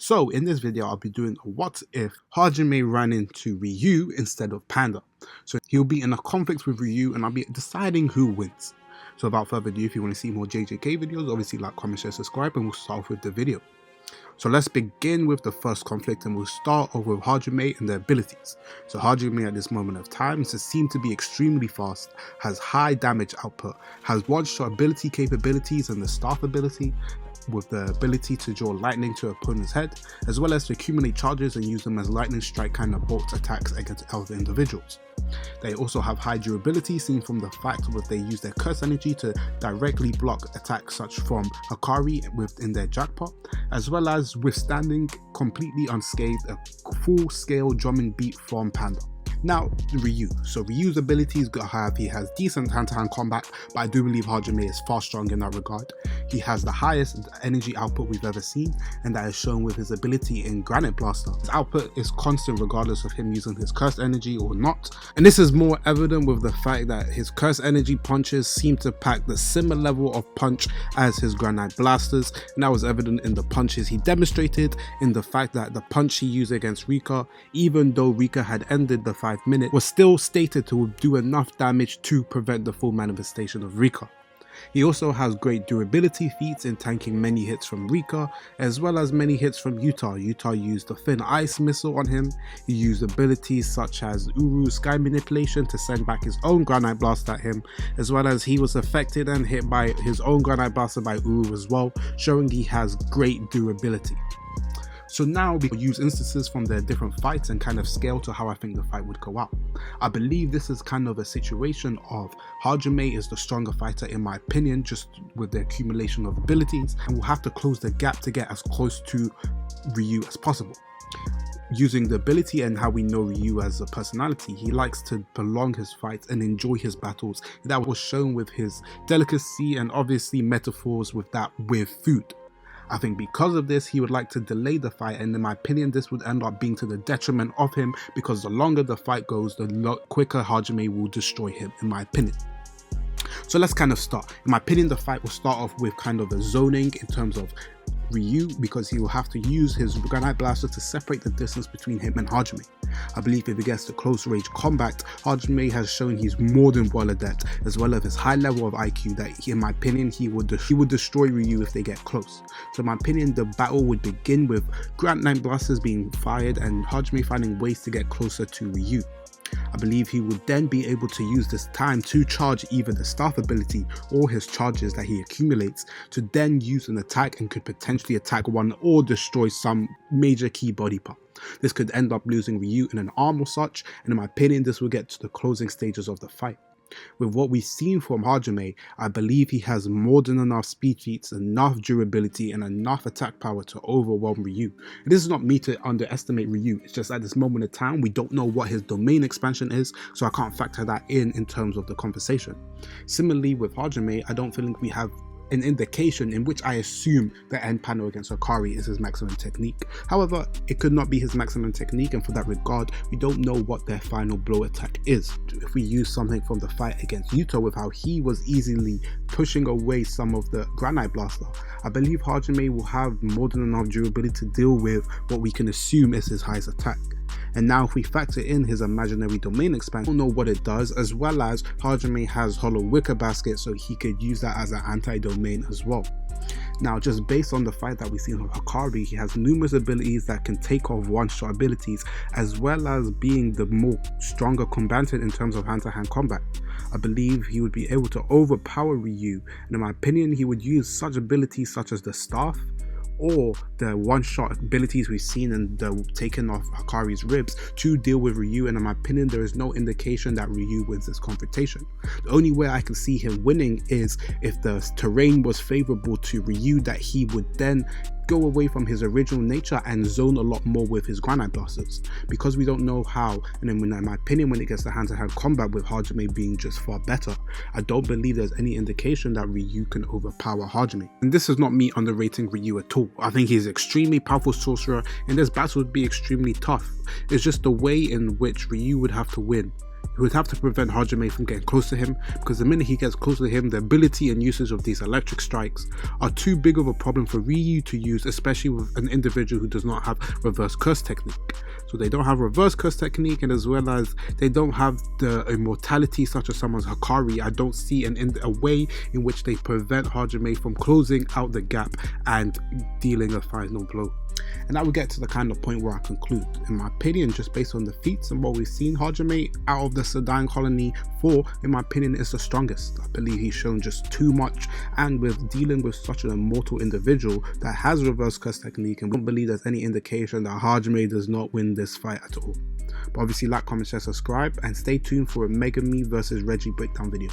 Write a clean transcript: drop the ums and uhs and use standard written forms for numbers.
So in this video, I'll be doing a what if Hajime ran into Ryu instead of Panda. So he'll be in a conflict with Ryu and I'll be deciding who wins. So without further ado, if you want to see more JJK videos, obviously like, comment, share, subscribe, and we'll start off with the video. So let's begin with the first conflict and we'll start off with Hajime and their abilities. So Hajime at this moment of time seems to be extremely fast, has high damage output, has one-shot ability capabilities and the staff ability, with the ability to draw lightning to opponent's head, as well as to accumulate charges and use them as lightning strike kind of bolt attacks against other individuals. They also have high durability, seen from the fact that they use their curse energy to directly block attacks such from Hakari within their jackpot, as well as withstanding completely unscathed a full-scale drumming beat from Panda. Now, Ryu. So Ryu's abilities he has decent hand-to-hand combat, but I do believe Hajime is far stronger in that regard. He has the highest energy output we've ever seen, and that is shown with his ability in Granite Blaster. His output is constant regardless of him using his cursed energy or not, and this is more evident with the fact that his cursed energy punches seem to pack the similar level of punch as his Granite Blasters, and that was evident in the punches he demonstrated, in the fact that the punch he used against Rika, even though Rika had ended the 5 minutes, was still stated to do enough damage to prevent the full manifestation of Rika. He also has great durability feats in tanking many hits from Rika, as well as many hits from Yuta. Yuta used the thin ice missile on him. He used abilities such as Uru's sky manipulation to send back his own Granite Blast at him, as well as he was affected and hit by his own Granite Blaster by Uro as well, showing he has great durability. So now we will use instances from their different fights and kind of scale to how I think the fight would go out. I believe this is kind of a situation of Hajime is the stronger fighter in my opinion, just with the accumulation of abilities, and we'll have to close the gap to get as close to Ryu as possible. Using the ability and how we know Ryu as a personality, he likes to prolong his fights and enjoy his battles. That was shown with his delicacy and obviously metaphors with that with food. I think because of this, he would like to delay the fight, and in my opinion, this would end up being to the detriment of him, because the longer the fight goes, the quicker Hajime will destroy him, in my opinion. So let's kind of start. In my opinion, the fight will start off with kind of a zoning in terms of Ryu, because he will have to use his Granite Blaster to separate the distance between him and Hajime. I believe if he gets to close range combat, Hajime has shown he's more than well adept, as well as his high level of IQ that in my opinion he would destroy Ryu if they get close. So in my opinion, the battle would begin with Granite Blasters being fired and Hajime finding ways to get closer to Ryu. I believe he would then be able to use this time to charge either the staff ability or his charges that he accumulates to then use an attack and could potentially attack one or destroy some major key body part. This could end up losing Ryu in an arm or such, and in my opinion this will get to the closing stages of the fight. With what we've seen from Hajime, I believe he has more than enough speed feats, enough durability, and enough attack power to overwhelm Ryu. And this is not me to underestimate Ryu, it's just at this moment in time we don't know what his domain expansion is, so I can't factor that in terms of the conversation. Similarly with Hajime, I don't think we have an indication in which I assume the end panel against Hakari is his maximum technique. However, it could not be his maximum technique, and for that regard, we don't know what their final blow attack is. If we use something from the fight against Yuta with how he was easily pushing away some of the Granite Blaster, I believe Hajime will have more than enough durability to deal with what we can assume is his highest attack. And now if we factor in his imaginary domain expansion, we don't know what it does, as well as Hajime has Hollow Wicker Basket, so he could use that as an anti-domain as well. Now, just based on the fight that we've seen with Hakari, he has numerous abilities that can take off one-shot abilities, as well as being the more stronger combatant in terms of hand-to-hand combat. I believe he would be able to overpower Ryu, and in my opinion, he would use such abilities such as the staff, or the one-shot abilities we've seen in the taking off Hakari's ribs to deal with Ryu, and in my opinion there is no indication that Ryu wins this confrontation. The only way I can see him winning is if the terrain was favorable to Ryu, that he would then go away from his original nature and zone a lot more with his Granite Blasters. Because we don't know how, and then in my opinion when it gets to hand-to-hand combat with Hajime being just far better, I don't believe there's any indication that Ryu can overpower Hajime. And this is not me underrating Ryu at all. I think he's an extremely powerful sorcerer and this battle would be extremely tough. It's just the way in which Ryu would have to win He would have to prevent Hajime from getting close to him, because the minute he gets close to him, the ability and usage of these electric strikes are too big of a problem for Ryu to use, especially with an individual who does not have reverse curse technique. So they don't have reverse curse technique, and as well as they don't have the immortality such as someone's Hakari, I don't see a way in which they prevent Hajime from closing out the gap and dealing a final blow. And that would get to the kind of point where I conclude. In my opinion, just based on the feats and what we've seen, Hajime out of the Sedan Colony 4, in my opinion, is the strongest. I believe he's shown just too much, and with dealing with such an immortal individual that has reverse curse technique, and we don't believe there's any indication that Hajime does not win this fight at all. But obviously, like, comment, share, subscribe, and stay tuned for a Megami versus Reggie breakdown video.